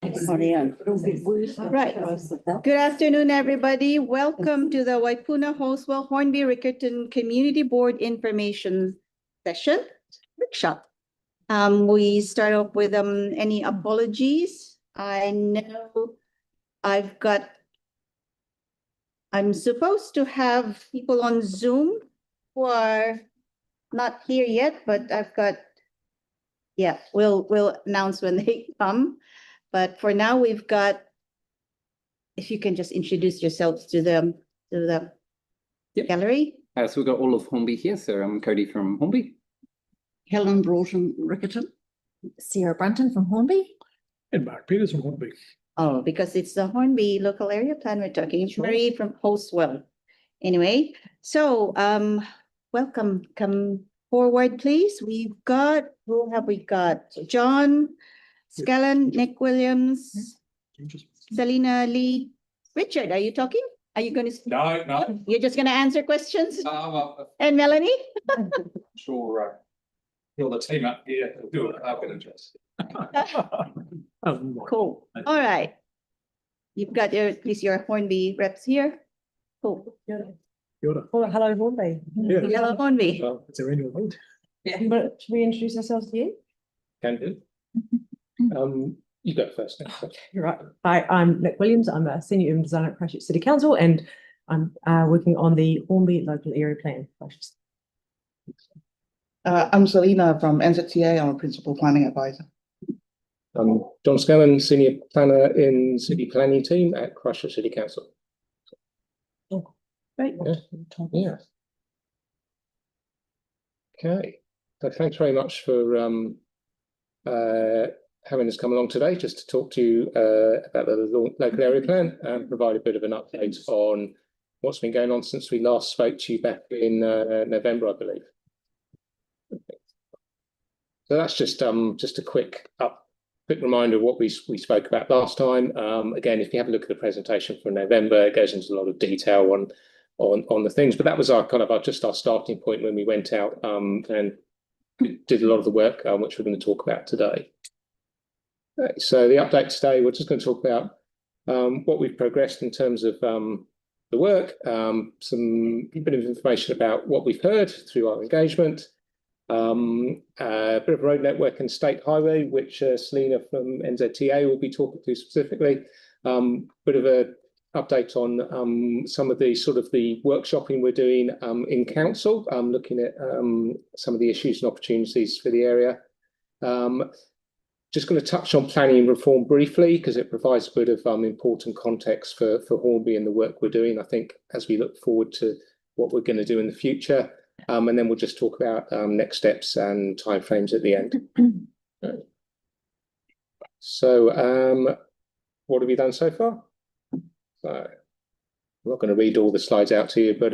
Right. Good afternoon, everybody. Welcome to the Waipuna Halswell-Hornby-Riccarton Community Board Information Session Workshop. We start off with any apologies. I know I'm supposed to have people on Zoom who are not here yet, but we'll announce when they come. But for now, we've got, if you can just introduce yourselves to the gallery. So we've got all of Hornby here. So I'm Cody from Hornby. Helen Broughton, Riccarton. Sarah Brunton from Hornby. And Mark Peters from Hornby. Oh, because it's the Hornby local area plan we're talking. Sure. Marie from Halswell. Anyway, so welcome. Come forward, please. Who have we got? John Scallon, Nick Williams, Selena Lee. Richard, are you talking? Are you going to? No. You're just going to answer questions? And Melanie? Sure. You're the team up here. Do it. I'll get address. Cool. All right. You've got your Hornby reps here. Cool. Oh, hello, Hornby. Yeah. Hello, Hornby. It's a renewal vote. Yeah. But should we introduce ourselves to you? Can do. You go first. You're right. Hi, I'm Nick Williams. I'm a senior urban designer at Christchurch City Council, and I'm working on the Hornby local area plan. I'm Selena from NZTA. I'm a principal planning advisor. I'm John Scallon, senior planner in city planning team at Christchurch City Council. Oh, great. Yeah. Okay. So thanks very much for having us come along today just to talk to you about the local area plan and provide a bit of an update on what's been going on since we last spoke to you back in November, I believe. So that's just a quick reminder of what we spoke about last time. Again, if you have a look at the presentation from November, it goes into a lot of detail on the things, but that was our starting point when we went out and did a lot of the work which we're going to talk about today. Okay, so the update today, we're just going to talk about what we've progressed in terms of the work, some bit of information about what we've heard through our engagement, a bit of road network and state highway, which Selena from NZTA will be talking to specifically, bit of a update on some of the the workshopping we're doing in council, looking at some of the issues and opportunities for the area. Just going to touch on planning reform briefly because it provides a bit of important context for Hornby and the work we're doing, I think, as we look forward to what we're going to do in the future. And then we'll just talk about next steps and timeframes at the end. Okay. So what have we done so far? So I'm not going to read all the slides out to you, but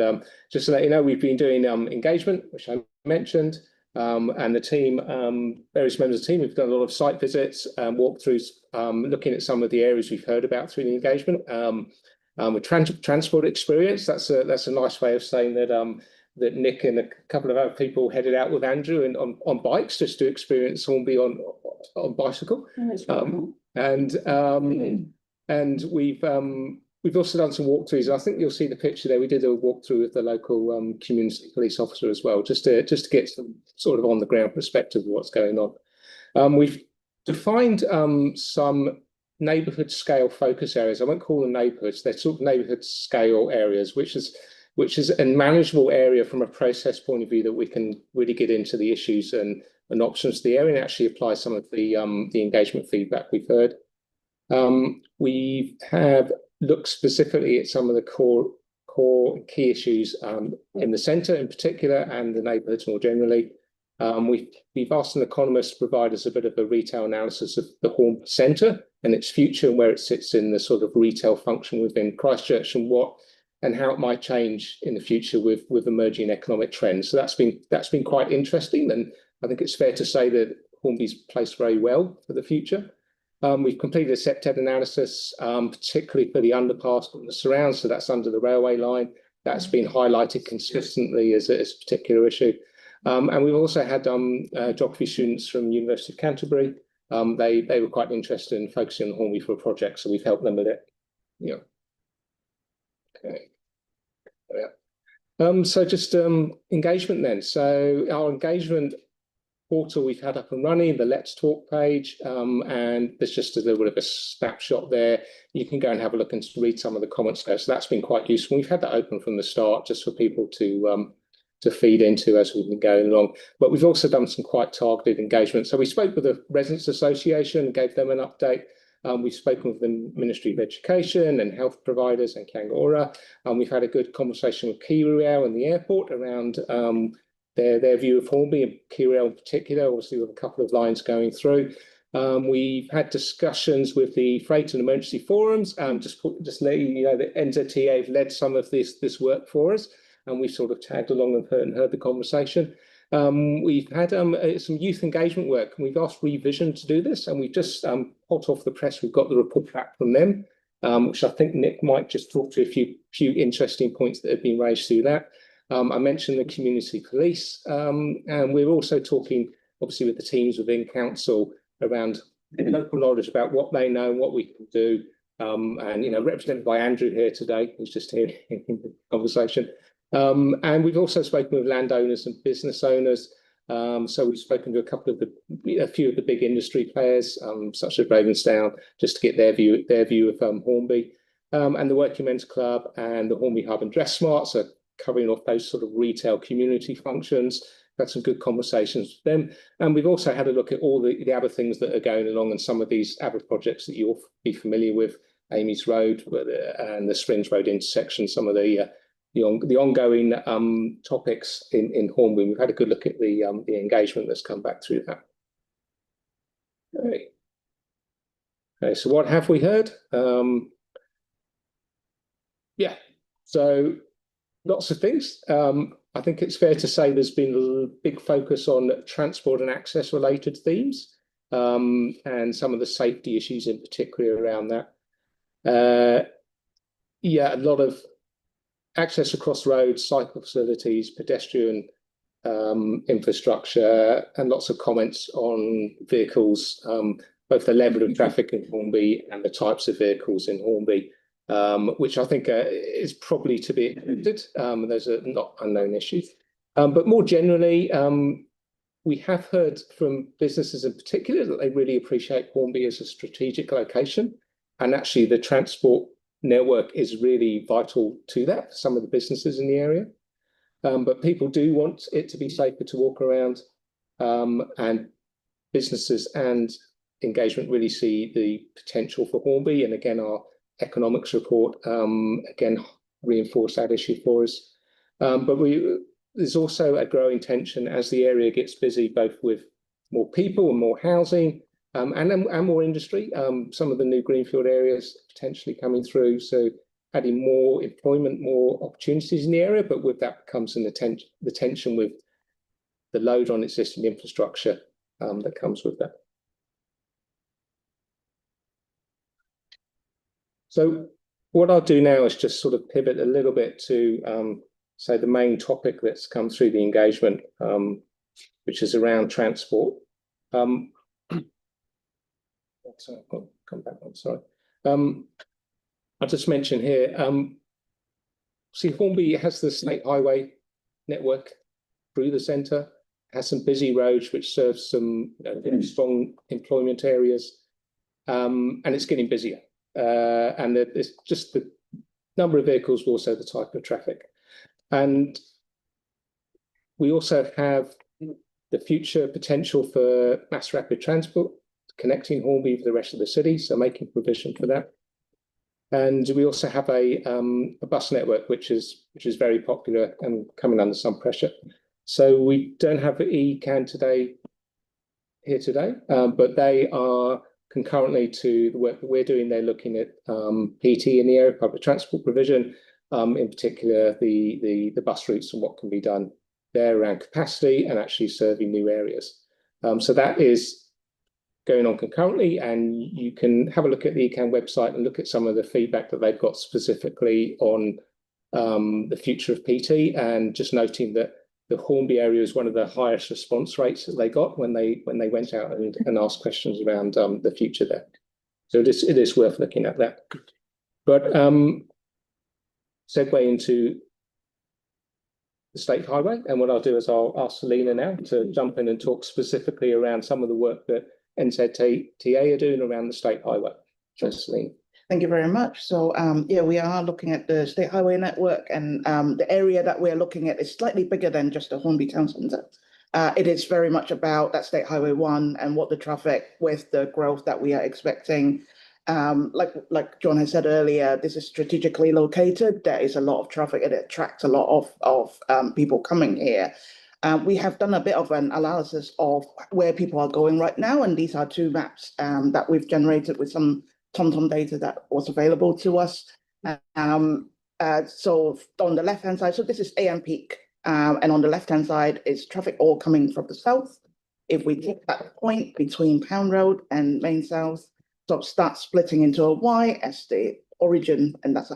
just to let you know, we've been doing engagement, which I mentioned. And the team, various members of the team, we've done a lot of site visits, walkthroughs, looking at some of the areas we've heard about through the engagement. With transport experience, that's a nice way of saying that that Nick and a couple of other people headed out with Andrew and on bikes just to experience Hornby on bicycle. And we've also done some walkthroughs. I think you'll see the picture there. We did a walkthrough with the local community police officer as well, just to get some on the ground perspective of what's going on. We've defined some neighbourhood scale focus areas. I won't call them neighbourhoods. They're neighbourhood scale areas, which is a manageable area from a process point of view that we can really get into the issues and options of the area and actually apply some of the engagement feedback we've heard. We have looked specifically at some of the core key issues in the centre in particular and the neighbourhoods more generally. We've asked an economist to provide us a bit of a retail analysis of the Hornby Centre and its future and where it sits in the retail function within Christchurch and how it might change in the future with emerging economic trends. So that's been quite interesting, and I think it's fair to say that Hornby's placed very well for the future. We've completed a SEPTED analysis, particularly for the underpass and the surrounds, so that's under the railway line. That's been highlighted consistently as a particular issue. And we've also had geography students from the University of Canterbury they were quite interested in focusing on Hornby for a project, so we've helped them with it. Yeah. Okay. Yeah. So just engagement then. So our engagement portal we've had up and running, the Let's Talk page, and there's just a little bit of a snapshot there. You can go and have a look and read some of the comments there. So that's been quite useful. We've had that open from the start just for people to feed into as we've been going along. But we've also done some quite targeted engagement. So we spoke with the Residents Association and gave them an update. We've spoken with the Ministry of Education and health providers and Kangora. We've had a good conversation with KiwiRail and the airport around their view of Hornby, and KiwiRail in particular, obviously with a couple of lines going through. We've had discussions with the Freight and Emergency Forums. Just let you know that NZTA have led some of this work for us, and we've sort of tagged along and heard the conversation. We've had some youth engagement work, and we've asked Revision to do this, and we've just hot off the press, we've got the report back from them, which I think Nick might just talk to a few interesting points that have been raised through that. I mentioned the community police, and we're also talking, obviously, with the teams within council around local knowledge about what they know and what we can do. And, you know, represented by Andrew here today, who's just here in the conversation. And we've also spoken with landowners and business owners. So we've spoken to a few of the big industry players, such as Ravensdown, just to get their view of Hornby, and the Working Men's Club and the Hornby Hub and Dressmart. So covering off those sort of retail community functions. Had some good conversations with them. And we've also had a look at all the other things that are going along and some of these other projects that you'll be familiar with, Amy's Road and the Springs Road intersection, some of the ongoing topics in Hornby. We've had a good look at the engagement that's come back through that. Okay, so what have we heard? Yeah, so lots of things. I think it's fair to say there's been a big focus on transport and access related themes, and some of the safety issues in particular around that. Yeah, a lot of access across roads, cycle facilities, pedestrian infrastructure, and lots of comments on vehicles, both the level of traffic in Hornby and the types of vehicles in Hornby, which I think is probably to be expected. Those are not unknown issues. But more generally, we have heard from businesses in particular that they really appreciate Hornby as a strategic location. And actually the transport network is really vital to that for some of the businesses in the area. But people do want it to be safer to walk around, and businesses and engagement really see the potential for Hornby. And again, our economics report again reinforced that issue for us. But there's also a growing tension as the area gets busy, both with more people and more housing, and more industry. Some of the new greenfield areas potentially coming through, so adding more employment, more opportunities in the area. But with that comes the tension with the load on existing infrastructure that comes with that. So what I'll do now is just sort of pivot a little bit to say the main topic that's come through the engagement, which is around transport. So I'll come back on, sorry. I'll just mention here, see, Hornby has the state highway network through the centre, has some busy roads which serves some strong employment areas, and it's getting busier. And it's just the number of vehicles, but also the type of traffic. And we also have the future potential for mass rapid transport, connecting Hornby with the rest of the city, so making provision for that. And we also have a bus network, which is very popular and coming under some pressure. So we don't have the ECAN here today, but they are concurrently to the work that we're doing. They're looking at PT in the area, public transport provision, in particular the bus routes and what can be done there around capacity and actually serving new areas. So that is going on concurrently, and you can have a look at the ECAN website and look at some of the feedback that they've got specifically on the future of PT, and just noting that Hornby area is one of the highest response rates that they got when they went out and asked questions around the future there. So it is worth looking at that. But segue into the State Highway, and what I'll do is I'll ask Selena now to jump in and talk specifically around some of the work that NZTA are doing around the State Highway. So, Selena. Thank you very much. So, yeah, we are looking at the State Highway network, and the area that we're looking at is slightly bigger than just the Hornby Town Centre. It is very much about that State Highway 1 and what the traffic with the growth that we are expecting. Like John has said earlier, this is strategically located. There is a lot of traffic. It attracts a lot of people coming here. We have done a bit of an analysis of where people are going right now, and these are two maps that we've generated with some TomTom data that was available to us. So on the left-hand side, so this is AM peak, and on the left-hand side is traffic all coming from the south. If we take that point between Pound Road and Main South, so start splitting into a Y as the origin, and that's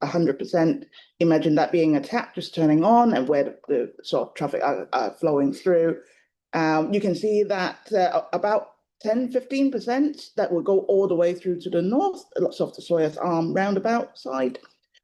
100%. Imagine that being a tap just turning on and where the sort of traffic are flowing through. You can see that about 10-15% that will go all the way through to the north, lots of the Sawyer's Arm roundabout side.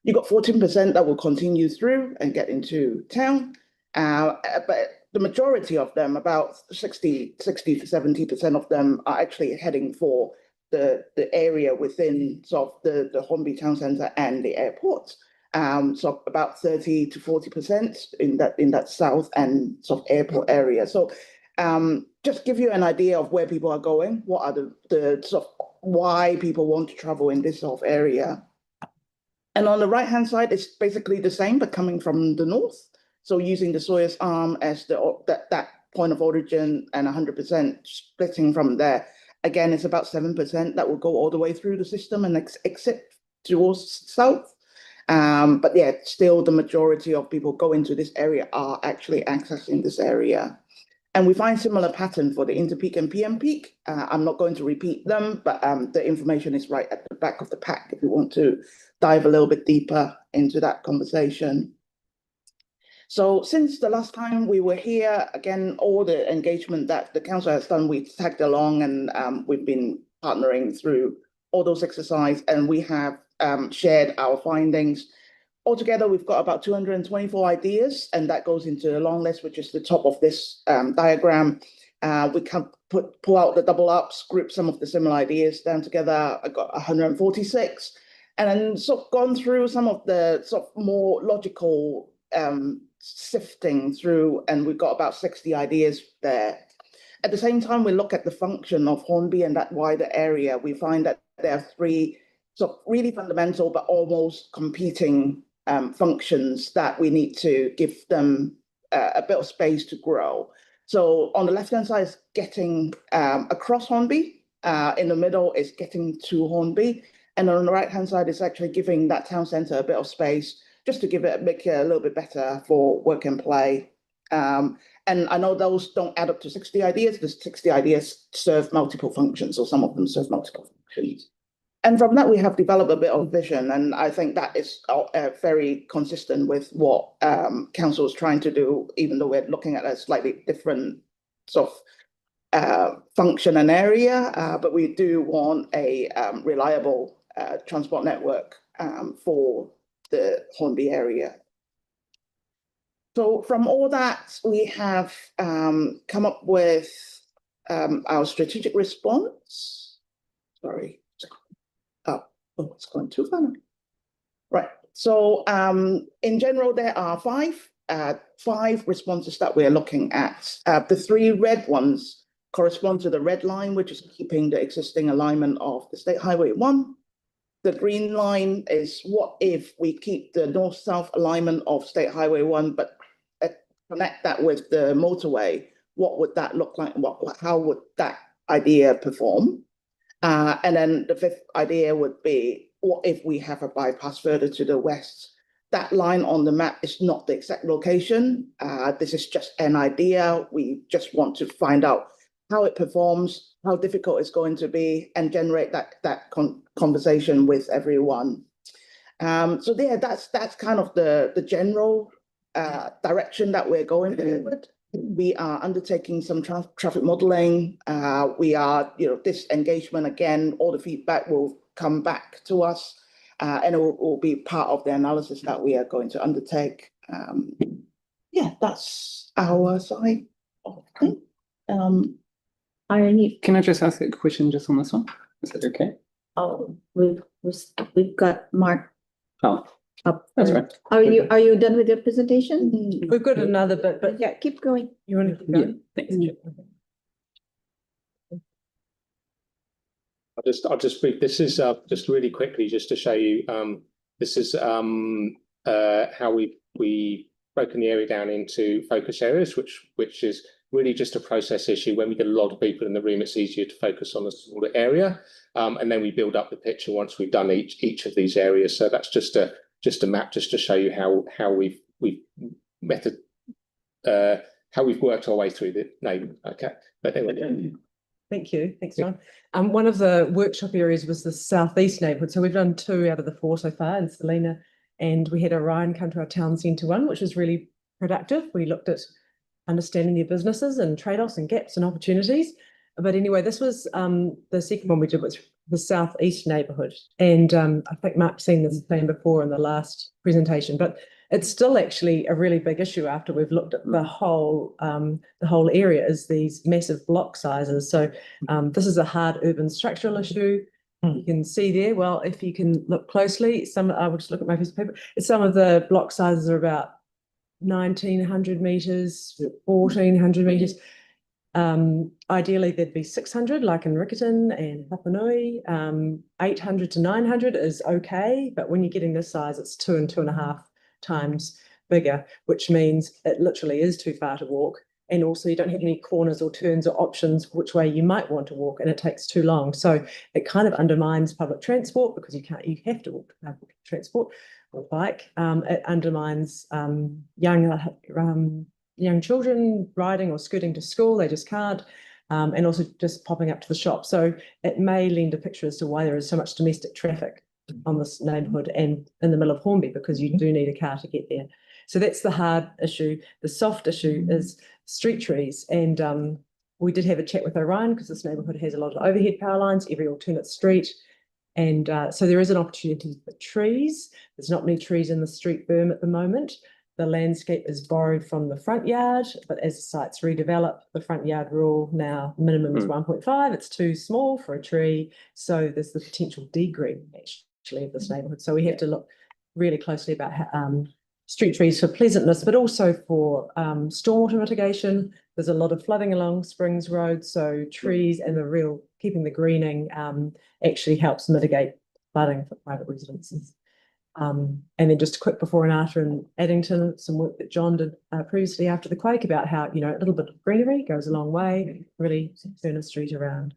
You got 14% that will continue through and get into town. But the majority of them, about 60 to 70% of them, are actually heading for the area within sort of the Hornby Town Centre and the airport. So about 30 to 40% in that south and sort of airport area. So just give you an idea of where people are going, what are the sort of why people want to travel in this sort of area. And on the right-hand side, it's basically the same, but coming from the north. So using the Sawyer's Arm as that point of origin and 100% splitting from there. Again, it's about 7% that will go all the way through the system and exit towards south. But yeah, still the majority of people going to this area are actually accessing this area. And we find similar pattern for the interpeak and PM peak. I'm not going to repeat them, but the information is right at the back of the pack if you want to dive a little bit deeper into that conversation. So since the last time we were here, again, all the engagement that the council has done, we've tagged along, and we've been partnering through all those exercises, and we have shared our findings. Altogether, we've got about 224 ideas, and that goes into a long list, which is the top of this diagram. We can pull out the double ups, group some of the similar ideas down together. I got 146, and then sort of gone through some of the sort of more logical sifting through, and we've got about 60 ideas there. At the same time, we look at the function of Hornby and that wider area. We find that there are three sort of really fundamental but almost competing functions that we need to give them a bit of space to grow. So on the left-hand side is getting across Hornby. In the middle is getting to Hornby. And on the right-hand side is actually giving that town centre a bit of space just to make it a little bit better for work and play. And I know those don't add up to 60 ideas. The 60 ideas serve multiple functions, or some of them serve multiple functions. And from that, we have developed a bit of vision. And I think that is very consistent with what council is trying to do, even though we're looking at a slightly different sort of function and area. But we do want a reliable transport network for the Hornby area. So from all that, we have come up with our strategic response. Sorry. Oh, it's going too far. Right. So in general, there are five responses that we're looking at. The three red ones correspond to the red line, which is keeping the existing alignment of the State Highway 1. The green line is what if we keep the north-south alignment of State Highway 1, but connect that with the motorway. What would that look like? How would that idea perform? And then the fifth idea would be, what if we have a bypass further to the west? That line on the map is not the exact location. This is just an idea. We just want to find out how it performs, how difficult it's going to be, and generate that conversation with everyone. So there, that's kind of the general direction that we're going forward. We are undertaking some traffic modeling. We are, this engagement, again, all the feedback will come back to us, and it will be part of the analysis that we are going to undertake. Yeah, that's our side of things. Can I just ask a question just on this one? Is that okay? Oh, we've got Mark Oh, up. that's right. Are you done with your presentation? We've got another bit, but Yeah, keep going. you want to keep Yeah, going? thanks. I'll just brief. This is just really quickly, just to show you. This is how we broken the area down into focus areas, which is really just a process issue. When we get a lot of people in the room, it's easier to focus on a smaller area, and then we build up the picture once we've done each of these areas. So that's just a map, just to show you how we've worked our way through the neighbourhood. Okay, but anyway. Thank you. Thanks, John. One of the workshop areas was the southeast neighbourhood. So we've done 2 out of the 4 so far in Selina, and we had Orion come to our town centre one, which was really productive. We looked at understanding their businesses and trade-offs and gaps and opportunities. But anyway, this was the second one we did, was the southeast neighbourhood. And I think Mark's seen this plan before in the last presentation, but it's still actually a really big issue after we've looked at the whole area, is these massive block sizes. So this is a hard urban structural issue. You can see there, well, if you can look closely, I will just look at my piece of paper. Some of the block sizes are about 1,900 metres, 1,400 metres. Ideally, there'd be 600, like in Riccarton and Hapanui. 800 to 900 is okay, but when you're getting this size, it's 2 and 2.5 times bigger, which means it literally is too far to walk. And also you don't have any corners or turns or options which way you might want to walk, and it takes too long. So it kind of undermines public transport, because you have to walk to public transport or bike. It undermines young children riding or scooting to school. They just can't. And also just popping up to the shop. So it may lend a picture as to why there is so much domestic traffic on this neighbourhood and in the middle of Hornby, because you do need a car to get there. So that's the hard issue. The soft issue is street trees. And we did have a chat with Orion, because this neighbourhood has a lot of overhead power lines, every alternate street. And so there is an opportunity for trees. There's not many trees in the street berm at the moment. The landscape is borrowed from the front yard, but as the sites redevelop, the front yard rule now minimum is 1.5. It's too small for a tree. So there's the potential degreen actually of this neighbourhood. So we have to look really closely about street trees for pleasantness, but also for stormwater mitigation. There's a lot of flooding along Springs Road, so trees and keeping the greening actually helps mitigate flooding for private residences. And then just a quick before and after in Addington, some work that John did previously after the quake about how, a little bit of greenery goes a long way, really turn a street around.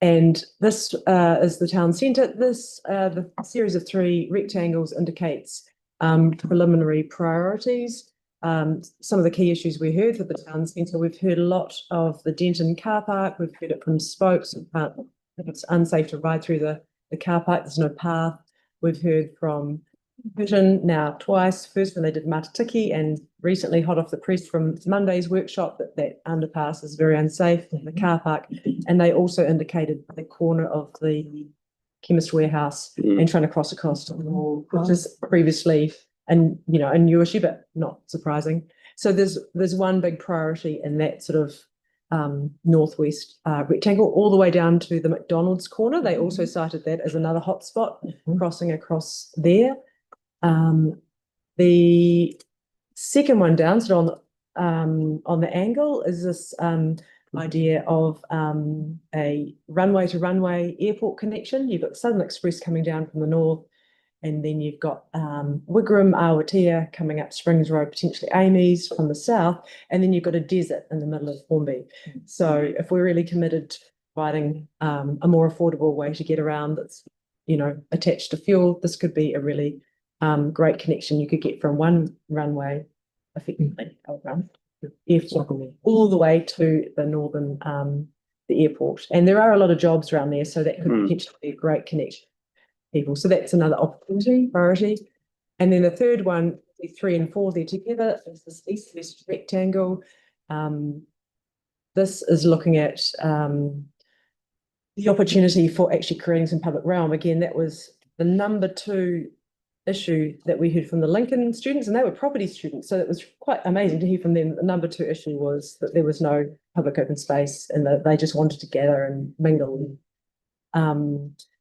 And this is the town centre. The series of 3 rectangles indicates preliminary priorities. Some of the key issues we heard for the town centre, we've heard a lot of the Denton car park. We've heard it from Spokes. It's unsafe to ride through the car park. There's no path. We've heard from Vision now twice. First when they did Matatiki, and recently hot off the press from Monday's workshop that underpass is very unsafe in the car park. And they also indicated the corner of the chemist warehouse and trying to cross across to the wall, which is previously a new issue, but not surprising. So there's one big priority in that sort of northwest rectangle all the way down to the McDonald's corner. They also cited that as another hotspot crossing across there. The second one down, so on the angle, is this idea of a runway to runway airport connection. You've got Southern Express coming down from the north, and then you've got Wigram, Awatea coming up Springs Road, potentially Amy's from the south, and then you've got a desert in the middle of Hornby. So if we're really committed to providing a more affordable way to get around that's attached to fuel, this could be a really great connection you could get from one runway, effectively all the way to the northern the airport. And there are a lot of jobs around there, so that could potentially be a great connection. people. So that's another opportunity, priority. And then the third one, 3 and 4 there together, is this east-west rectangle. This is looking at the opportunity for actually creating some public realm. Again, that was the number 2 issue that we heard from the Lincoln students, and they were property students. So it was quite amazing to hear from them. The number 2 issue was that there was no public open space and that they just wanted to gather and mingle.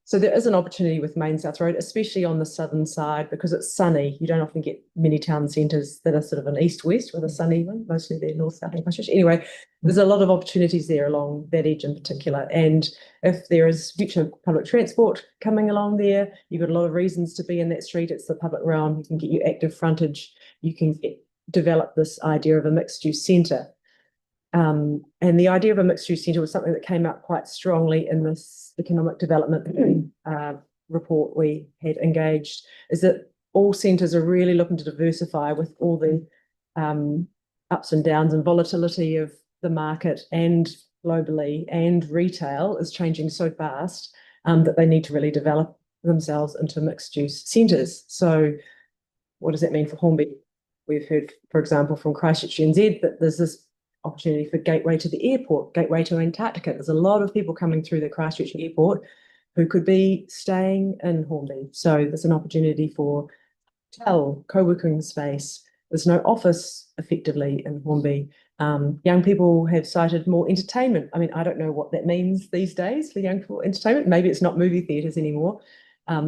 So there is an opportunity with Main South Road, especially on the southern side, because it's sunny. You don't often get many town centres that are sort of an east-west with a sunny one. Mostly they're north-south and Christchurch. Anyway, there's a lot of opportunities there along that edge in particular. And if there is future public transport coming along there, you've got a lot of reasons to be in that street. It's the public realm. You can get your active frontage. You can develop this idea of a mixed-use centre. And the idea of a mixed-use centre was something that came out quite strongly in this economic development report we had engaged, is that all centres are really looking to diversify with all the ups and downs and volatility of the market and globally, and retail is changing so fast that they need to really develop themselves into mixed-use centres. So what does that mean for Hornby? We've heard, for example, from Christchurch NZ that there's this opportunity for gateway to the airport, gateway to Antarctica. There's a lot of people coming through the Christchurch airport who could be staying in Hornby. So there's an opportunity for co-working space. There's no office effectively in Hornby. Young people have cited more entertainment. I mean, I don't know what that means these days for young people entertainment. Maybe it's not movie theatres anymore.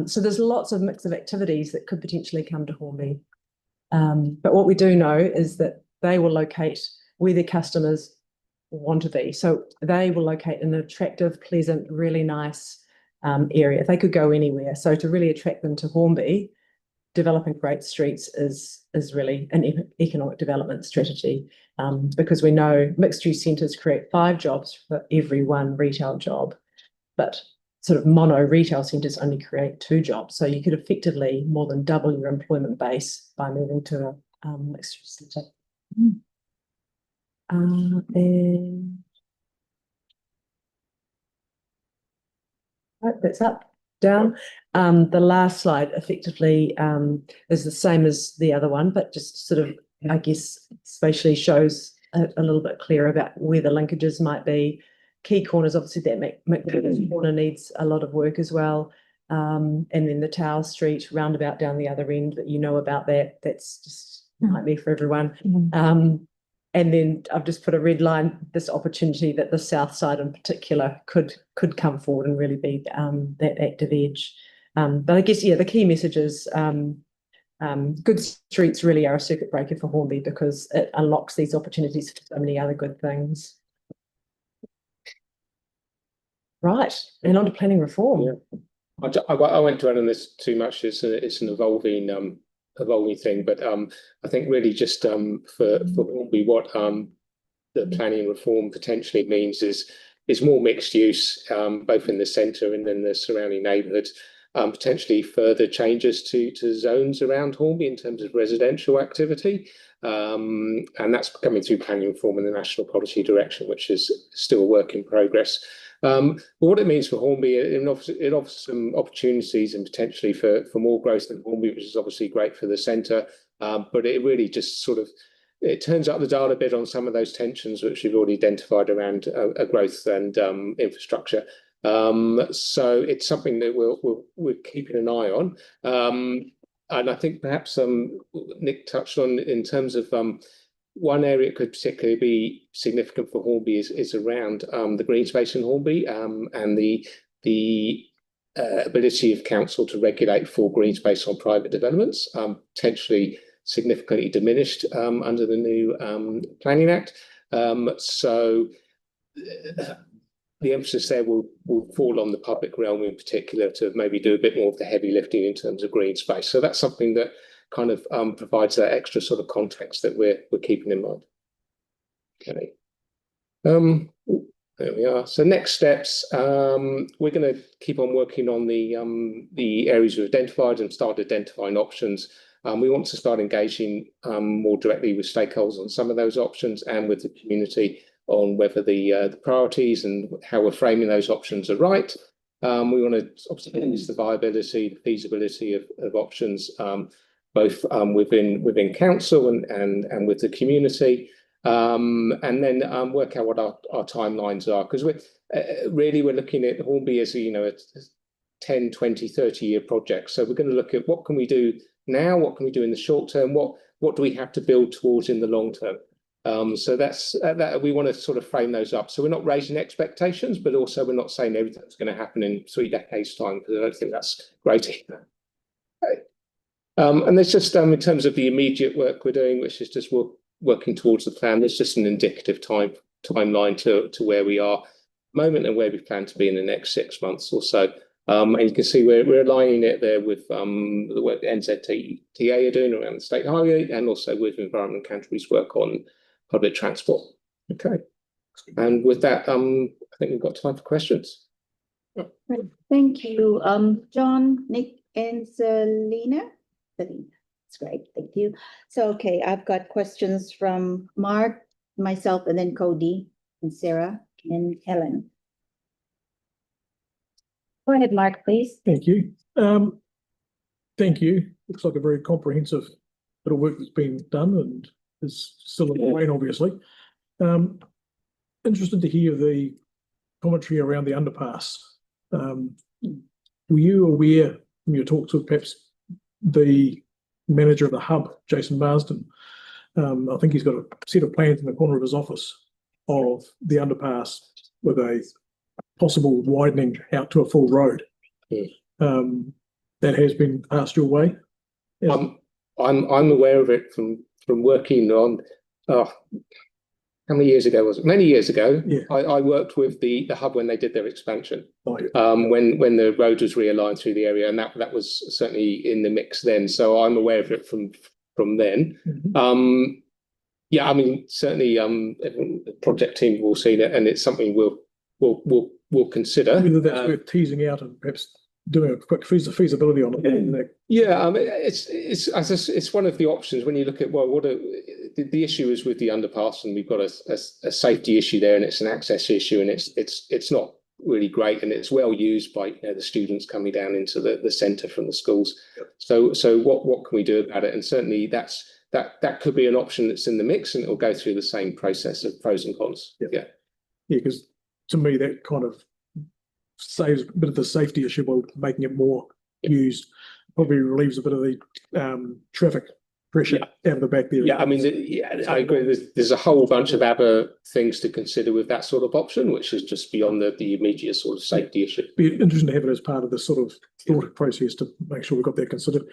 So there's lots of mix of activities that could potentially come to Hornby. But what we do know is that they will locate where their customers want to be. So they will locate an attractive, pleasant, really nice area. They could go anywhere. So to really attract them to Hornby, developing great streets is really an economic development strategy, because we know mixed-use centres create 5 jobs for every 1 retail job, but sort of mono retail centres only create 2 jobs. So you could effectively more than double your employment base by moving to a mixed-use centre. And right, that's up, down. The last slide effectively is the same as the other one, but just sort of, I guess, spatially shows a little bit clearer about where the linkages might be. Key corners, obviously, that McDonald's corner needs a lot of work as well. And then the Tower Street roundabout down the other end, that you know about that. That's just a nightmare for everyone. And then I've just put a red line, this opportunity that the south side in particular could come forward and really be that active edge. But I guess, yeah, the key message is good streets really are a circuit breaker for Hornby because it unlocks these opportunities for so many other good things. Right, and on to planning reform. Yeah. I won't dwell on this too much. It's an evolving thing, but I think really just for Hornby, what the planning reform potentially means is more mixed use, both in the centre and in the surrounding neighbourhoods. Potentially further changes to zones around Hornby in terms of residential activity, and that's coming through planning reform in the national policy direction, which is still a work in progress. But what it means for Hornby, it offers some opportunities and potentially for more growth in Hornby, which is obviously great for the centre. But it really just sort of turns up the dial a bit on some of those tensions which we've already identified around growth and infrastructure. So it's something that we're keeping an eye on. And I think perhaps Nick touched on in terms of one area it could particularly be significant for Hornby is around the green space in Hornby and the ability of council to regulate for green space on private developments, potentially significantly diminished under the new Planning Act. So the emphasis there will fall on the public realm in particular to maybe do a bit more of the heavy lifting in terms of green space. So that's something that kind of provides that extra sort of context that we're keeping in mind. Okay. There we are. So next steps, we're going to keep on working on the areas we've identified and start identifying options. We want to start engaging more directly with stakeholders on some of those options and with the community on whether the priorities and how we're framing those options are right. We want to obviously manage the viability, the feasibility of options, both within council and with the community, and then work out what our timelines are, because we're looking at Hornby as a 10, 20, 30-year project. So we're going to look at what can we do now, what can we do in the short term, what do we have to build towards in the long term. So that's that we want to sort of frame those up. So we're not raising expectations, but also we're not saying everything's going to happen in 3 decades' time, because I don't think that's great either. Okay. And there's just in terms of the immediate work we're doing, which is just working towards the plan. There's just an indicative timeline to where we are at the moment and where we plan to be in the next 6 months or so. And you can see we're aligning it there with the work that NZTA are doing around the state highway, and also with Environment Canterbury's work on public transport. Okay. And with that, I think we've got time for questions. Right, thank you, John, Nick, and Selena. That's great, thank you. So, okay, I've got questions from Mark, myself, and then Cody, and Sarah, and Helen. Go ahead, Mark, please. Thank you. Thank you. Looks like a very comprehensive bit of work that's been done and is still in the way, obviously. Interested to hear the commentary around the underpass. Were you aware from your talks with perhaps the manager of the hub, Jason Marsden? I think he's got a set of plans in the corner of his office of the underpass with a possible widening out to a full road. Yeah. That has been passed your way. Yeah. I'm aware of it from working on how many years ago was it? Many years ago. Yeah. I worked with the hub when they did their expansion. Oh, yeah. When the road was realigned through the area, and that was certainly in the mix then. So I'm aware of it from then. Mm-hmm. Yeah, I mean, certainly the project team will see it, and it's something we'll consider. Whether that's worth teasing out and perhaps doing a quick feasibility on it. Yeah, it's one of the options when you look at the issue is with the underpass, and we've got a safety issue there, and it's an access issue, and it's not really great, and it's well used by the students coming down into the centre from the schools. Yep. So what can we do about it? And certainly that could be an option that's in the mix, and it will go through the same process of pros and cons. Yep. Yeah, because to me that kind of saves a bit of the safety issue by making it more used. Probably relieves a bit of the traffic pressure out of the back there. Yeah, I mean, I agree. There's a whole bunch of other things to consider with that sort of option, which is just beyond the immediate sort of safety issue. Be interesting to have it as part of the sort of thought process to make sure we've got that considered.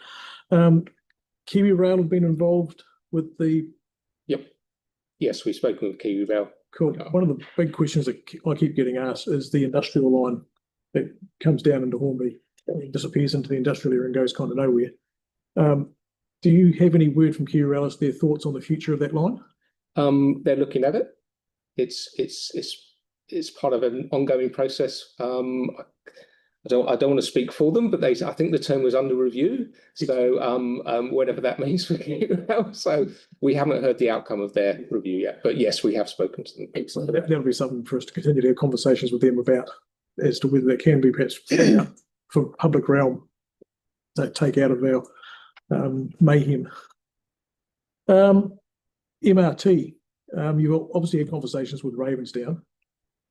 Kiwi Rail have been involved with the. Yep. Yes, we've spoken with Kiwi Rail. Cool. Yeah. One of the big questions that I keep getting asked is the industrial line that comes down into Hornby, disappears into the industrial area and goes kind of nowhere. Do you have any word from Kiwi Rail as their thoughts on the future of that line? They're looking at it. It's part of an ongoing process. I don't want to speak for them, but I think the term was under review. So whatever that means for Kiwi Rail. So we haven't heard the outcome of their review yet, but yes, we have spoken to them. Excellent. That'll be something for us to continue to have conversations with them about as to whether there can be perhaps for public realm that take out of our mayhem. MRT, you've obviously had conversations with Ravensdown,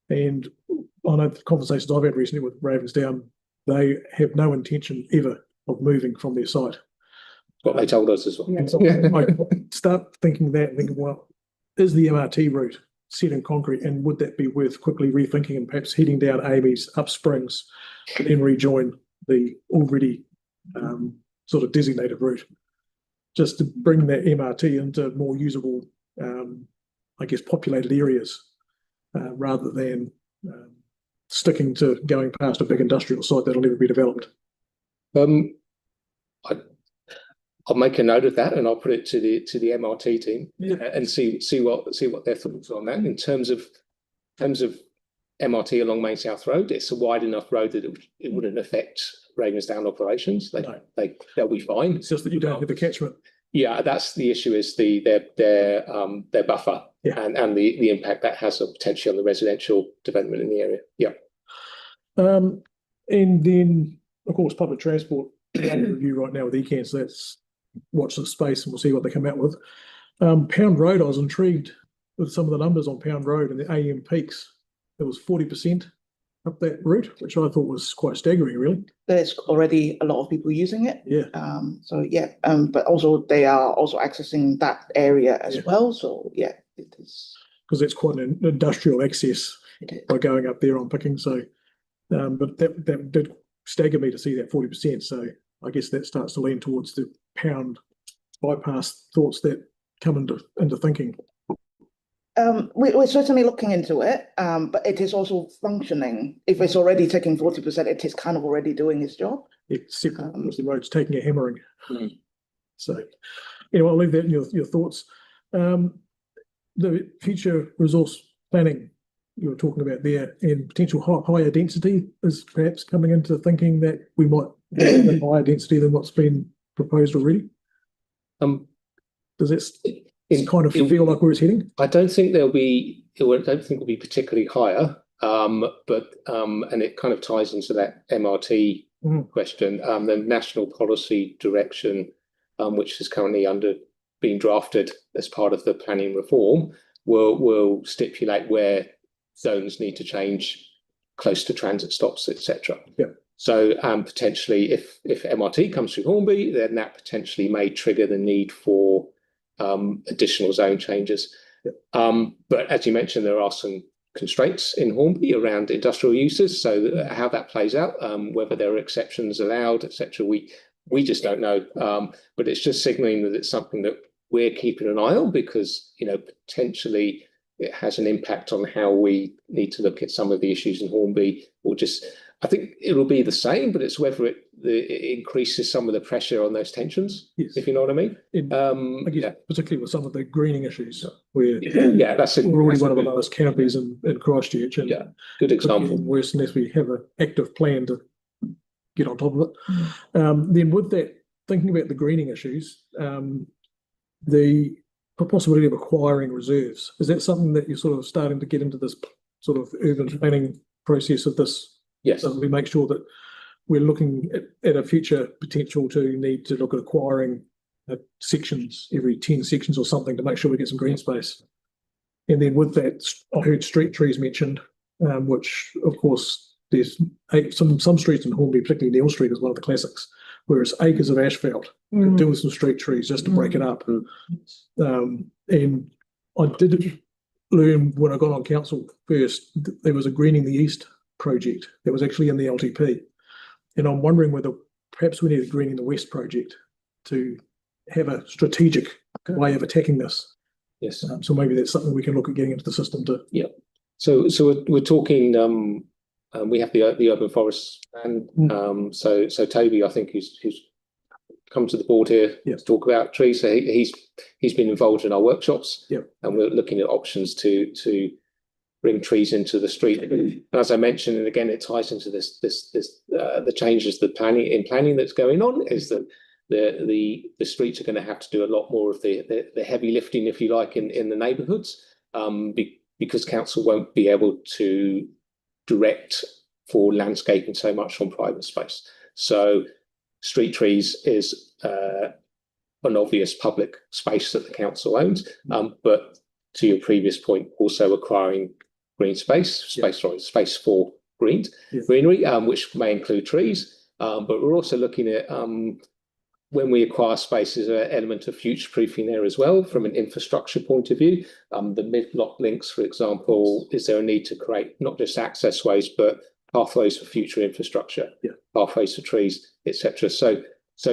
and I know the conversations I've had recently with Ravensdown, they have no intention ever of moving from their site. What they told us as well. And so I start thinking that and thinking, well, is the MRT route set in concrete, and would that be worth quickly rethinking and perhaps heading down Amy's up Springs and then rejoin the already sort of designated route, just to bring that MRT into more usable, I guess, populated areas, rather than sticking to going past a big industrial site that'll never be developed. I'll make a note of that, and I'll put it to the MRT team and see what their thoughts are on that. In terms of MRT along Main South Road, it's a wide enough road that it wouldn't affect Ravensdown operations. They'll be fine. It's just that you don't have the catchment. Yeah, that's the issue, is their buffer, and the impact that has potentially on the residential development in the area. Yeah. And then, of course, public transport under review right now with ECAN, so that's watch this space and we'll see what they come out with. Pound Road, I was intrigued with some of the numbers on Pound Road and the AM peaks. It was 40% up that route, which I thought was quite staggering, really. There's already a lot of people using it. Yeah. So yeah, but also they are also accessing that area as Yeah. well. So yeah, it is. Because that's quite an industrial access It is. by going up there on picking. So, but that did stagger me to see that 40%. So I guess that starts to lean towards the pound bypass thoughts that come into thinking. We're certainly looking into it, but it is also functioning. If it's already taking 40%, it is kind of already doing its job. Except the road's taking a hammering. Mm. So anyway, I'll leave that in your thoughts. The future resource planning you were talking about there and potential higher density is perhaps coming into thinking that we might have a higher density than what's been proposed already. Does it kind of feel like where it's heading? I don't think there'll be. I don't think it'll be particularly higher. But and it kind of ties into that MRT question. The national policy direction, which is currently being drafted as part of the planning reform, will stipulate where zones need to change close to transit stops, etc. Yeah. So potentially, if MRT comes through Hornby, then that potentially may trigger the need for additional zone changes. Yeah. But as you mentioned, there are some constraints in Hornby around industrial uses. So how that plays out, whether there are exceptions allowed, etc., we just don't know. But it's just signalling that it's something that we're keeping an eye on because potentially it has an impact on how we need to look at some of the issues in Hornby, or just I think it'll be the same, but it's whether it increases some of the pressure on those tensions, yes. If you know what I mean. I guess particularly with some of the greening issues, where we're already one of the lowest canopies in Christchurch, and good example. Worse unless we have an active plan to get on top of it. Then with that, thinking about the greening issues, the possibility of acquiring reserves, is that something that you're sort of starting to get into this sort of urban planning process of this? Yes. So we make sure that we're looking at a future potential to need to look at acquiring sections every 10 sections or something to make sure we get some green space. And then with that, I heard street trees mentioned, which of course there's some streets in Hornby, particularly Neil Street is one of the classics, where it's acres of asphalt. Could do with some street trees just to break it up. And I did learn when I got on council first, there was a Greening the East project that was actually in the LTP. And I'm wondering whether perhaps we need a Greening the West project to have a strategic way of attacking this. Yes. So maybe that's something we can look at getting into the system too. Yeah. So we're talking. We have the urban forest, and so Toby, I think, who's come to the board here to talk about trees. So he's been involved in our workshops, and we're looking at options to bring trees into the street. And as I mentioned, and again, it ties into this the changes the planning that's going on is that the streets are going to have to do a lot more of the heavy lifting, if you like, in the neighbourhoods, because council won't be able to direct for landscaping so much on private space. So street trees is an obvious public space that the council owns, but to your previous point, also acquiring green space for greenery, which may include trees. But we're also looking at when we acquire space, there's an element of future-proofing there as well from an infrastructure point of view. The mid-block links, for example, is there a need to create not just access ways, but pathways for future infrastructure, pathways for trees, etc. So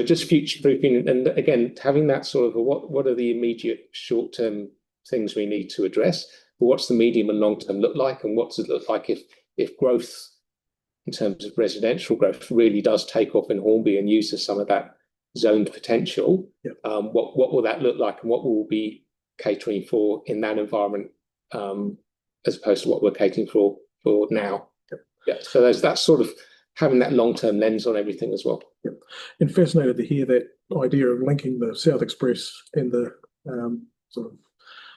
just future-proofing, and again, having that sort of what are the immediate short-term things we need to address, but what's the medium and long-term look like, and what does it look like if growth in terms of residential growth really does take off in Hornby and uses some of that zoned potential, what will that look like, and what will we be catering for in that environment, as opposed to what we're catering for now. So there's that sort of having that long-term lens on everything as well. And fascinated to hear that idea of linking the South Express and the sort of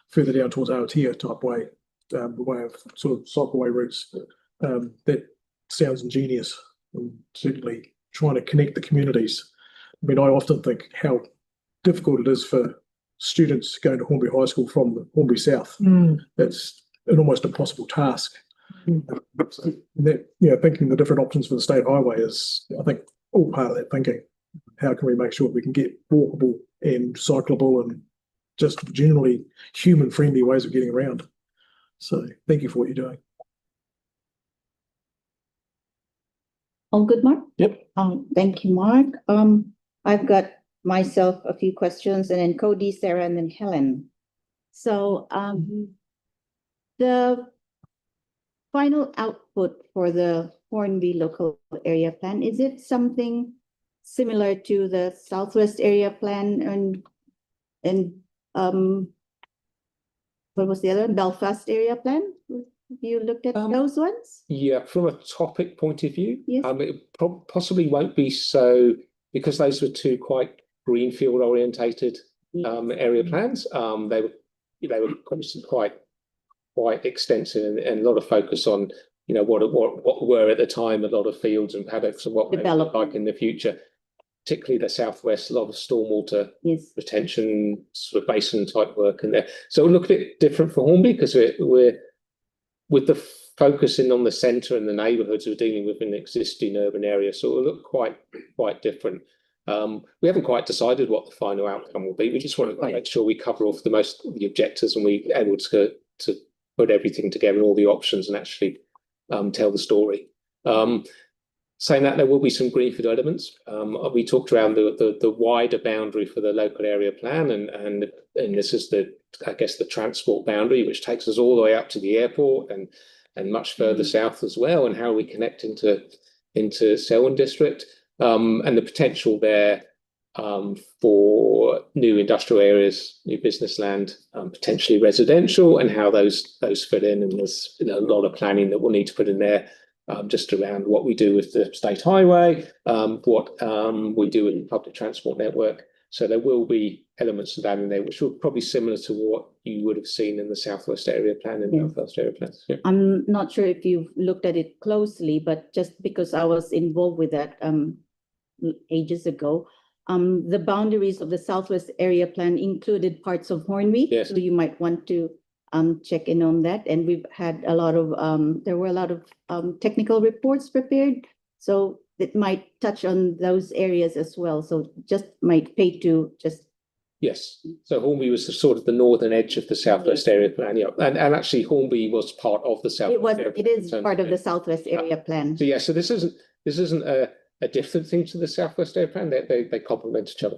further down towards Aotea type way, the way of sort of cycleway routes. That sounds ingenious. and certainly trying to connect the communities. I mean, I often think how difficult it is for students going to Hornby High School from the Hornby South. It's an almost impossible task. So that, thinking the different options for the state highway is, I think, all part of that thinking. How can we make sure we can get walkable and cyclable and just generally human-friendly ways of getting around? So thank you for what you're doing. All good, Mark? Yep. Thank you, Mark. I've got myself a few questions, and then Cody, Sarah, and then Helen. So, the final output for the Hornby local area plan, is it something similar to the Southwest area plan and what was the other one? Belfast area plan? Have you looked at those ones? Yeah, from a topic point of view, Yes. it possibly won't be so, because those were two quite greenfield orientated area plans. They were quite extensive and a lot of focus on what were at the time a lot of fields and paddocks and what they would look like in the future. Particularly the Southwest, a lot of stormwater retention, sort of basin type work in there. So we'll look at it different for Hornby because we're with the focusing on the centre and the neighbourhoods we're dealing with an existing urban area. So it'll look quite different. We haven't quite decided what the final outcome will be. We just want to make sure we cover off the objectives and we're able to put everything together, all the options, and actually tell the story. Saying that, there will be some greenfield elements. We talked around the wider boundary for the local area plan, and this is the transport boundary, which takes us all the way up to the airport and much further south as well, and how we connect into Selwyn District, and the potential there for new industrial areas, new business land, potentially residential, and how those fit in. And there's a lot of planning that we'll need to put in there. Just around what we do with the state highway, what we do with the public transport network. So there will be elements of that in there, which will probably similar to what you would have seen in the Southwest area plan and Northwest area plans. Yeah. I'm not sure if you've looked at it closely, but just because I was involved with that ages ago, the boundaries of the Southwest area plan included parts of Hornby. Yes. So you might want to check in on that. And we've had there were a lot of technical reports prepared. So it might touch on those areas as well. So just might pay to just. Yes. So Hornby was sort of the northern edge of the Southwest area plan. Yeah. And actually Hornby was part of the Southwest area plan. It is part of the Southwest area plan. So yeah, so this isn't a different thing to the Southwest area plan. They complement each other.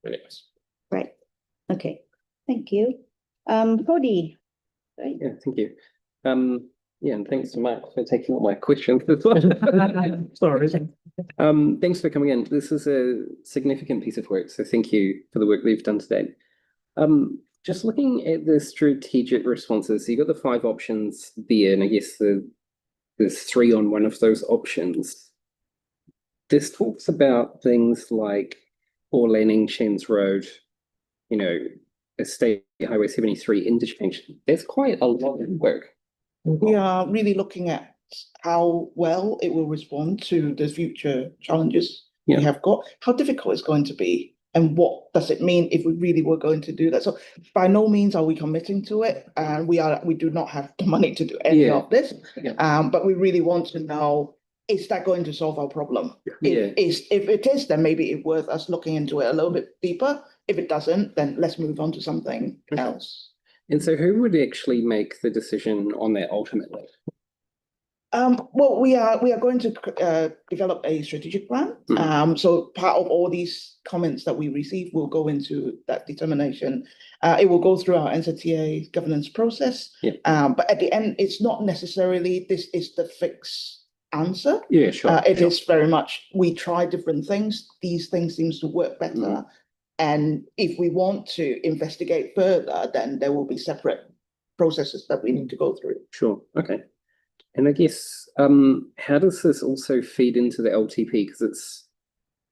Anyways. Right. Okay. Thank you. Cody. Right. Yeah, thank you. And thanks to Mark for taking all my questions as well. Sorry. Thanks for coming in. This is a significant piece of work, so thank you for the work that you've done today. Just looking at the strategic responses, so you've got the 5 options there, and I guess there's 3 on one of those options. This talks about things like Orlanning Chens Road, a State Highway 73 interchange. That's quite a lot of work. We are really looking at how well it will respond to the future challenges we have got, how difficult it's going to be, and what does it mean if we really were going to do that. So by no means are we committing to it, and we do not have the money to do any of this. But we really want to know, is that going to solve our problem? If it is, then maybe it's worth us looking into it a little bit deeper. If it doesn't, then let's move on to something else. And so who would actually make the decision on that ultimately? Well, we are going to develop a strategic plan. So part of all these comments that we receive will go into that determination. It will go through our NCTA governance process. But at the end, it's not necessarily this is the fixed answer. Yeah, sure. It is very much, we try different things. These things seems to work better. And if we want to investigate further, then there will be separate processes that we need to go through. Sure. Okay. And I guess, how does this also feed into the LTP? Because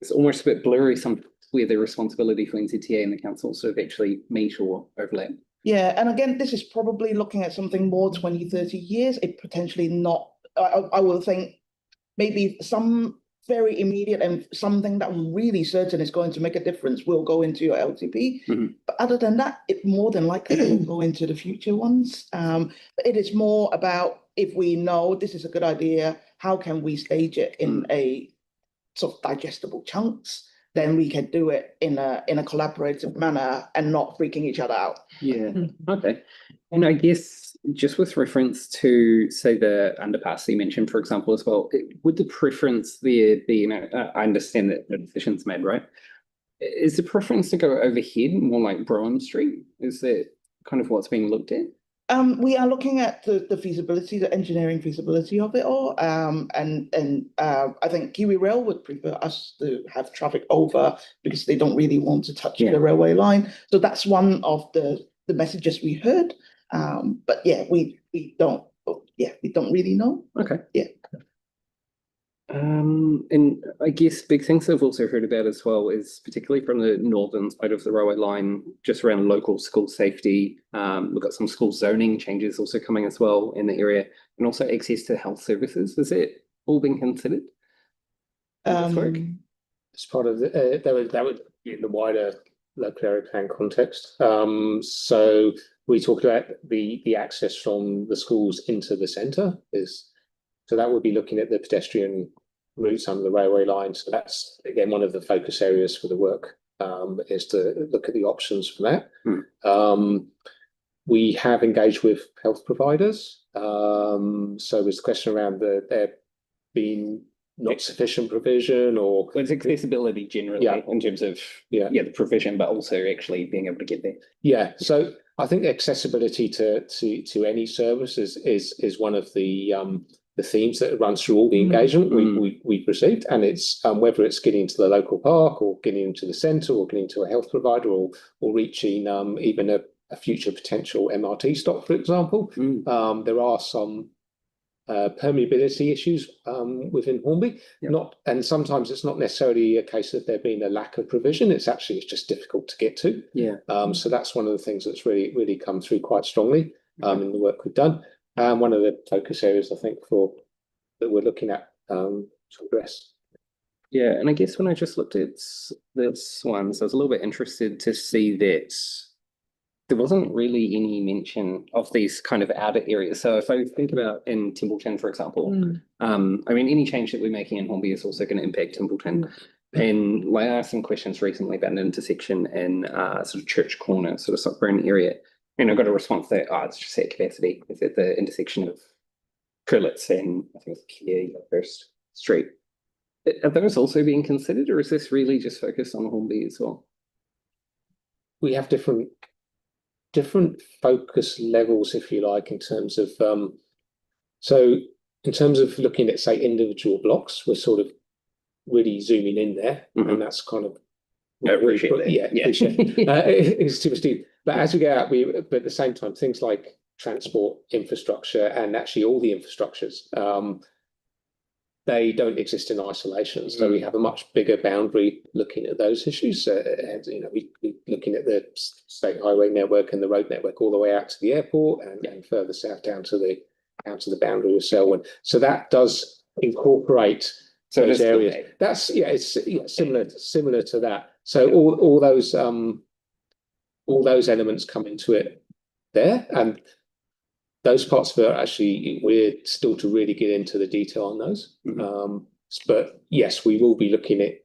it's almost a bit blurry sometimes where the responsibility for NCTA and the council sort of actually meet or overlap. Yeah, and again, this is probably looking at something more 20, 30 years. It potentially not, I will think maybe some very immediate and something that I'm really certain is going to make a difference will go into your LTP. Mhm. But other than that, it more than likely will go into the future ones. But it is more about, if we know this is a good idea, how can we stage it in a sort of digestible chunks? Then we can do it in a collaborative manner and not freaking each other out. Yeah, okay. And I guess just with reference to, say, the underpass you mentioned, for example, as well, would the preference there be, you know, I understand that the decision's made, right? Is the preference to go overhead, more like Brougham Street? Is that kind of what's being looked at? We are looking at the feasibility, the engineering feasibility of it all. I think Kiwi Rail would prefer us to have traffic over because they don't really want to touch the railway line. So that's one of the messages we heard. But yeah, we don't really know. Okay. Yeah. And I guess big things I've also heard about as well is particularly from the northern side of the railway line, just around local school safety. We've got some school zoning changes also coming as well in the area, and also access to health services. Is it all being considered? This work? As part of that would be in the wider local area plan context. So we talked about the access from the schools into the centre so that would be looking at the pedestrian routes under the railway line. So that's again one of the focus areas for the work, is to look at the options for that. We have engaged with health providers. So there's a question around there being not sufficient provision or Well, it's accessibility generally in terms of the provision, but also actually being able to get there. Yeah, so I think accessibility to any service is one of the themes that runs through all the engagement we've received, and it's whether it's getting to the local park or getting into the centre or getting to a health provider or reaching even a future potential MRT stop, for example. There are some permeability issues within Hornby. And sometimes it's not necessarily a case of there being a lack of provision. It's just difficult to get to. So that's one of the things that's really come through quite strongly in the work we've done. And one of the focus areas I think that we're looking at to address. Yeah, and I guess when I just looked at this one, so I was a little bit interested to see that there wasn't really any mention of these kind of outer areas. So if I think about in Templeton, for example, I mean, any change that we're making in Hornby is also going to impact Templeton. And like, I asked some questions recently about an intersection in sort of Church Corner, sort of Stockburn area. And I got a response that, it's just at capacity. It's at the intersection of Krillitz and I think it's Clare First Street. Are those also being considered, or is this really just focused on Hornby as well? We have different focus levels, if you like, in terms of so in terms of looking at, say, individual blocks, we're sort of really zooming in there, and that's kind of it's too much deep. But as we go out, but at the same time, things like transport infrastructure and actually all the infrastructures, they don't exist in isolation. So we have a much bigger boundary looking at those issues. And, we're looking at the state highway network and the road network all the way out to the airport and further south down to the boundary of Selwyn. So that does incorporate those areas. That's it's similar to that. So all those elements come into it there, and those parts of it actually we're still to really get into the detail on those. But yes, we will be looking at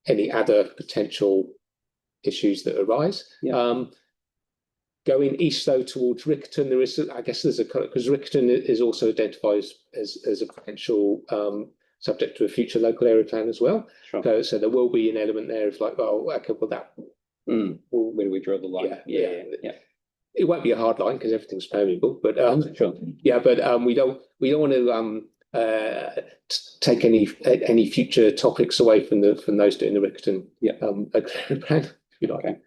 any other potential issues that arise. Going east though towards Riccarton, there's a because Riccarton is also identified as a potential subject to a future local area plan as well. So there will be an element there of like, well, okay, well that. Where do we draw the line? Yeah. It won't be a hard line because everything's permeable, but we don't want to take any future topics away from those doing the Riccarton plan, if you like. Okay.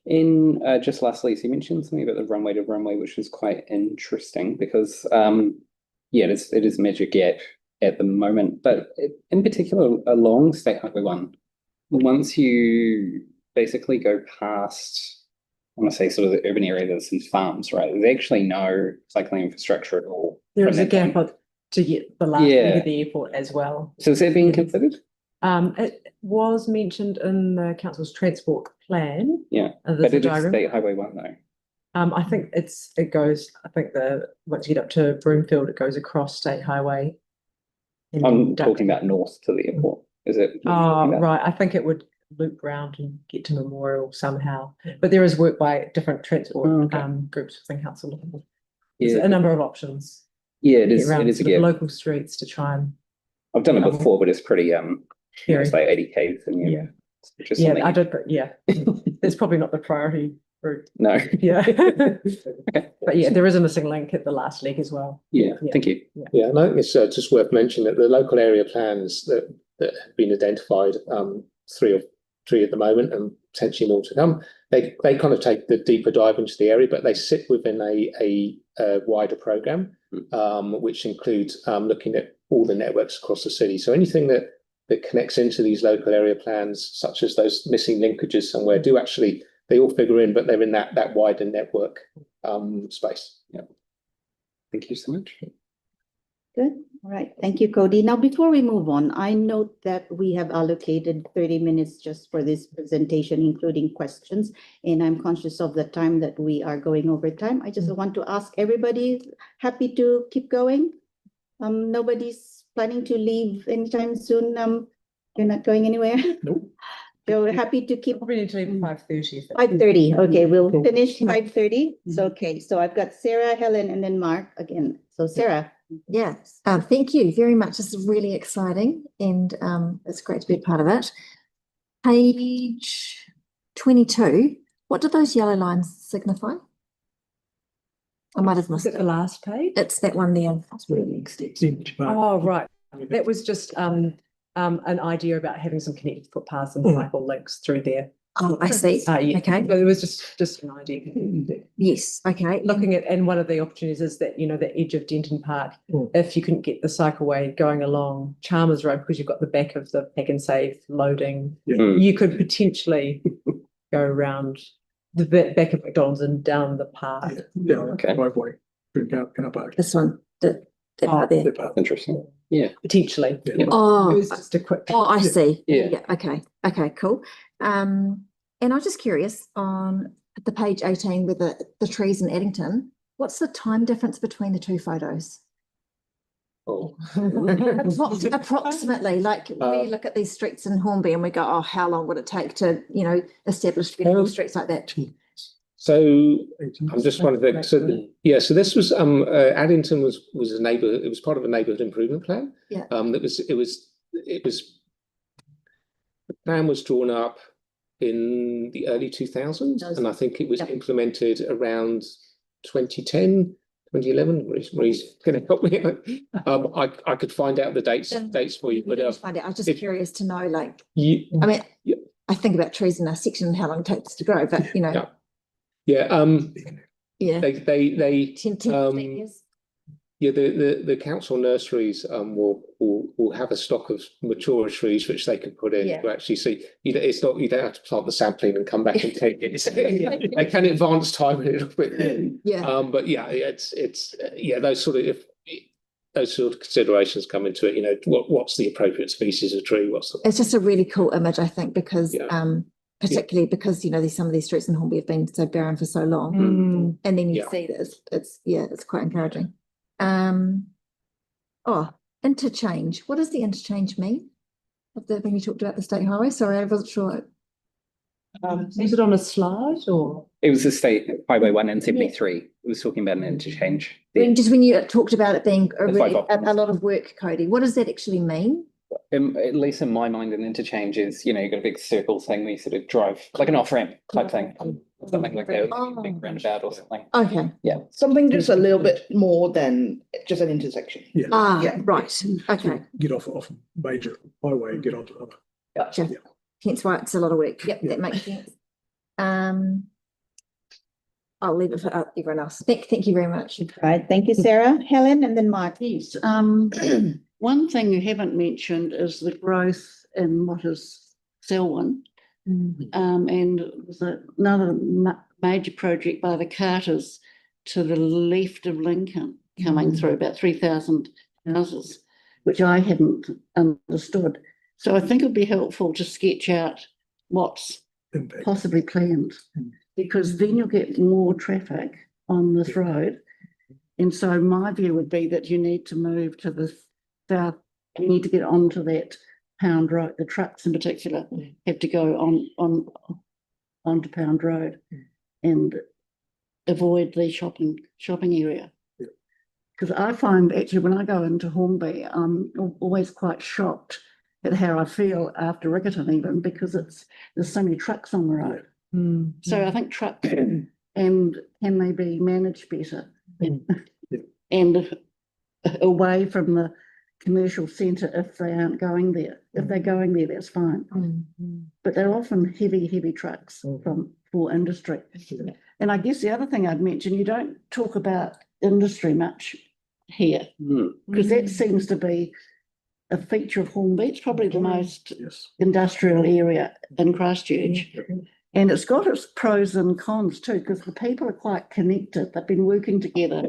And just lastly, so you mentioned something about the runway to runway, which is quite interesting because it is a major gap at the moment, but in particular along State Highway 1, once you basically go past, I want to say sort of the urban area, there's some farms, right? There's actually no cycling infrastructure at all. There is a gap to get the last leg Yeah. of the airport as well. So is that being considered? It was mentioned in the council's transport plan. Yeah, There's but a it is diagram. State Highway 1 though. I think it goes, I think once you get up to Broomfield, it goes across State Highway. and I'm then talking about north to the airport. Is it? Oh, right. I think it would loop round and get to Memorial somehow. But there is work by different transport Oh, okay. groups within council. There's Yeah, a number of options. yeah, it Get is. around It is a sort of give. local streets to try and I've done it before, but it's pretty you know, it's Very- like 80 k's and Yeah. it's just yeah, something. I did, but yeah, it's probably not the priority route. No. Yeah. Okay. But yeah, there is a missing link at the last leg as well. Yeah, Yeah. thank you. Yeah, and I think it's just worth mentioning that the local area plans that have been identified, three at the moment and potentially more to come, they kind of take the deeper dive into the area, but they sit within a wider program, which includes looking at all the networks across the city. So anything that connects into these local area plans, such as those missing linkages somewhere, do actually, they all figure in, but they're in that wider network space. Yeah. Thank you so much. Good. All right. Thank you, Cody. Now, before we move on, I note that we have allocated 30 minutes just for this presentation, including questions. And I'm conscious of the time that we are going over time. I just want to ask everybody, happy to keep going? Nobody's planning to leave anytime soon. You're not going anywhere? Nope. So happy to keep Probably need to leave at 5:30. 5:30. Okay, we'll Cool. finish 5:30. So, okay, so I've got Sarah, Helen, and then Mark again. So Sarah. Yes, thank you very much. This is really exciting and it's great to be a part of it. Page 22, what do those yellow lines signify? I might have Is missed it the it. last page? It's that one there. Oh, right. That was just an idea about having some connected footpaths and cycle links through there. Oh, I see. Yeah. Okay. But it was just an idea. Yes, okay. Looking at, and one of the opportunities is that, the edge of Denton Park, if you couldn't get the cycleway going along Chalmers Road because you've got the back of the Pack and Save loading, you could potentially go around the back of McDonald's and down the park. Yeah, Okay. driveway, car park. This one, that part there. That part. Interesting. Yeah. Potentially. Yeah. It Oh, was just a quick. oh, I see. Yeah. Okay. Okay, cool. And I'm just curious on the page 18 with the trees in Addington, what's the time difference between the two photos? Oh, Approximately, like we look at these streets in Hornby and we go, oh, how long would it take to, establish beautiful streets like that? so I'm just trying to think. So yeah, so this was Addington was a neighbourhood. It was part of a neighbourhood improvement plan. Yeah. It was the plan was drawn up in the early 2000s, and I think it was implemented around 2010, 2011. Marie's going to help me. I could find out the dates for you, but I was just curious to know, like, you, I mean, I think about trees in our section and how long it takes to grow, but yeah, they they 10 years. yeah, the council nurseries will have a stock of mature trees which they can put in to actually see. It's not, you don't have to plant the sapling and come back and take it. They can advance time a little bit. Yeah. But yeah, it's those sort of considerations come into it. What's the appropriate species of tree? It's just a really cool image, I think, because particularly because some of these streets in Hornby have been so barren for so long, and then you see that it's quite encouraging. Interchange. What does the interchange mean? When you talked about the state highway, sorry, I wasn't sure. Was it on a slide or? It was the State Highway 1 and 73. It was talking about an interchange. Just when you talked about it being The five options. a lot of work, Cody, what does that actually mean? At least in my mind, an interchange is, you've got a big circle thing where you sort of drive, like an off-ramp type thing. Something like that, a big roundabout or something. Okay. Something just a little bit more than just an intersection. Yeah. Right. Okay. Get off a major highway and get onto another. Gotcha. Yeah. Hence why it's a lot of work. Yep, that makes sense. I'll leave it for everyone else. Thank you very much. All right. Thank you, Sarah. Helen, and then Mark. Yes, one thing you haven't mentioned is the growth in what is Selwyn. And there's another major project by the Carters to the left of Lincoln coming through, about 3,000 houses, which I hadn't understood. So I think it'd be helpful to sketch out what's Impact. possibly planned, because then you'll get more traffic on this road. And so my view would be that you need to move to the south, you need to get onto that Pound Road. The trucks in particular have to go onto Pound Road and avoid the shopping area. Because I find actually when I go into Hornby, I'm always quite shocked at how I feel after Riccarton, even because there's so many trucks on the road. So I think trucks and can they be managed better and away from the commercial centre if they aren't going there. If they're going there, that's fine. But they're often heavy trucks for industry. And I guess the other thing I'd mention, you don't talk about industry much here, because that seems to be a feature of Hornby. It's probably the most industrial area in Christchurch. And it's got its pros and cons too, because the people are quite connected. They've been working together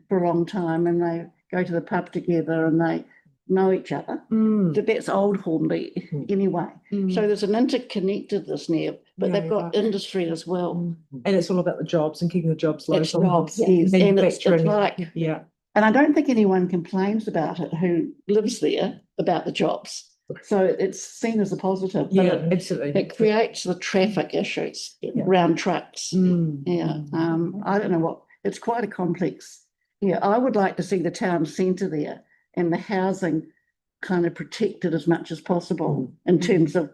for a long time and they go to the pub together and they know each other. But that's old Hornby anyway. So there's an interconnectedness there, but they've got industry as well. And it's all about the jobs and keeping the jobs local. It's jobs, yes. And it's like, yeah. and I don't think anyone complains about it who lives there about the jobs. So it's seen as a positive. Yeah, absolutely. It creates the traffic issues around trucks. I don't know what, it's quite a complex. I would like to see the town centre there and the housing kind of protected as much as possible in terms of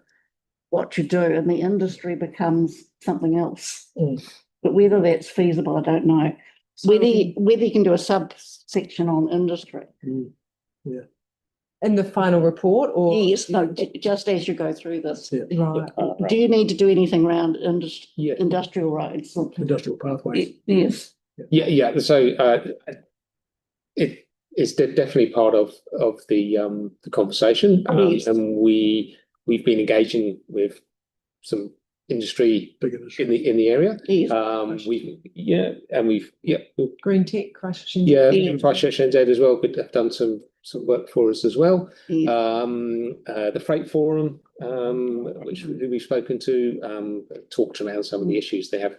what you do, and the industry becomes something else. But whether that's feasible, I don't know. So whether you can do a subsection on industry. In the final report, or Yes, no, just as you go through this. right? Do you need to do anything around industrial roads? Industrial pathways. Yes. Yeah. So it is definitely part of the conversation, Yes. and we've been engaging with some industry Big industry. in the area. Yes. We've Green Tech, Christchurch. Christchurch NZ as well. But have done some work for us as well. Yes. The Freight Forum, who we've spoken to, talked around some of the issues they have.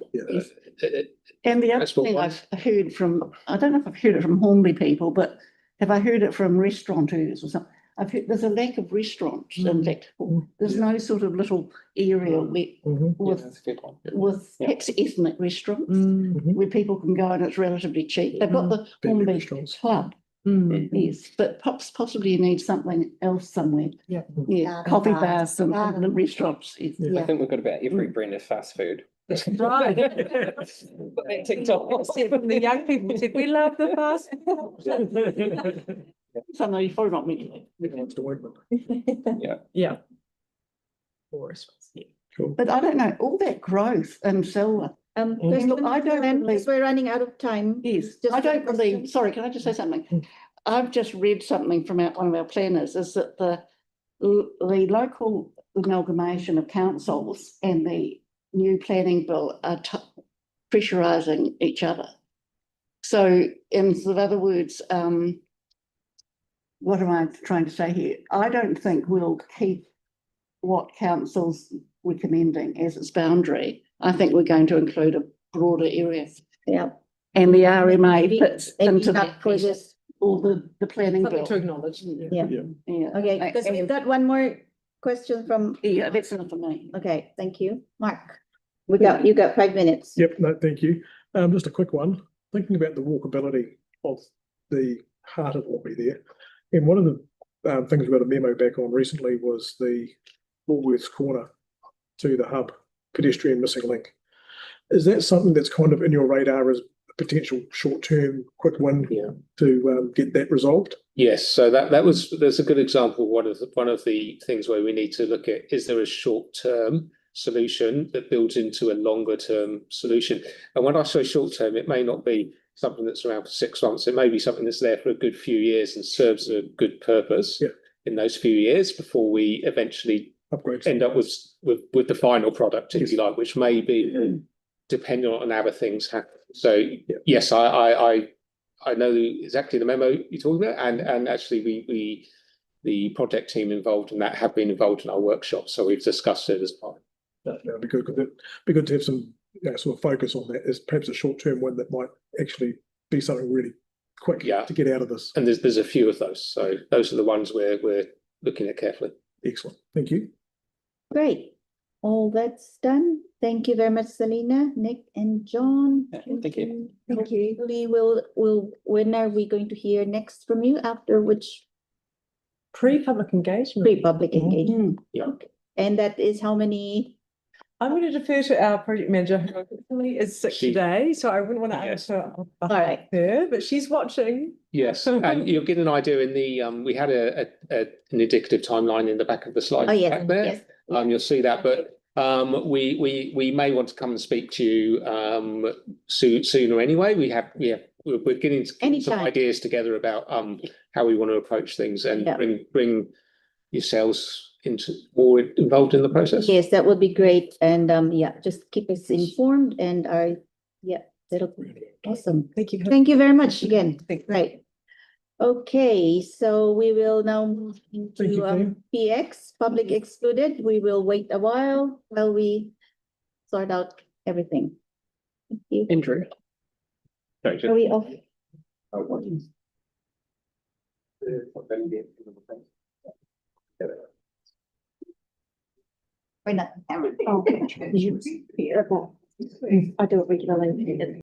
And the other thing I've heard from, I don't know if I've heard it from Hornby people, but have I heard it from restaurateurs or something? I've heard there's a lack of restaurants in fact. There's no sort of little area with perhaps ethnic restaurants where people can go and it's relatively cheap. They've got the Hornby Club. Yes, but possibly you need something else somewhere. Coffee bars and restaurants. I think we've got about every brand of fast food. Right. TikTok. The young people said, we love the fast food. Something you've probably not mentioned. Yeah. But I don't know, all that growth in silver. Look, I don't believe we're running out of time. Yes, Just I a don't believe, question. sorry, can I just say something? I've just read something from one of our planners, is that the local amalgamation of councils and the new planning bill are pressurising each other. So in other words, what am I trying to say here? I don't think we'll keep what council's recommending as its boundary. I think we're going to include a broader area. And the RMA fits into that process, or the planning bill. To acknowledge. Okay, because we've got one more question from. Yeah, that's enough for me. Okay, thank you. Mark, you got 5 minutes. Yep, no, thank you. Just a quick one. Thinking about the walkability of the heart of Hornby there. And one of the things we got a memo back on recently was the Woolworths Corner to the hub pedestrian missing link. Is that something that's kind of in your radar as a potential short-term quick win to get that resolved? Yes, so that's a good example. One of the things where we need to look at, is there a short-term solution that builds into a longer-term solution? And when I say short-term, it may not be something that's around for 6 months. It may be something that's there for a good few years and serves a good purpose in those few years before we eventually end up with the final product, if you like, which may be dependent on other things happen. So yes, I I know exactly the memo you're talking about, and actually the project team involved in that have been involved in our workshop, so we've discussed it as part. That'd be good, be good to have some sort of focus on that as perhaps a short-term one that might actually be something really quick to get out of this. And there's a few of those, so those are the ones we're looking at carefully. Excellent, thank you. Great. All that's done. Thank you very much, Selena, Nick, and John. Thank you. Thank you. Hopefully when are we going to hear next from you, after which Pre-public engagement. pre-public engagement? Yeah. Okay. And that is how many? I'm going to defer to our project manager, who hopefully is sick today, so I wouldn't want to answer on behalf All right. of her, but she's watching. Yes, and you'll get an idea in the we had an indicative timeline in the back of the slide Oh, yes, back there. yes. You'll see that, but we may want to come and speak to you sooner anyway. We're getting some Anytime. ideas together about how we want to approach things and bring yourselves more involved in the process. Yes, that would be great. And just keep us informed and that'll be awesome. Thank you. Thank you very much again. Thanks. Right. Okay, so we will now move Thank you, into Pam. PX, public excluded. We will wait a while we sort out everything. Thank you. Andrew. Are we off? We're not. I do it regularly.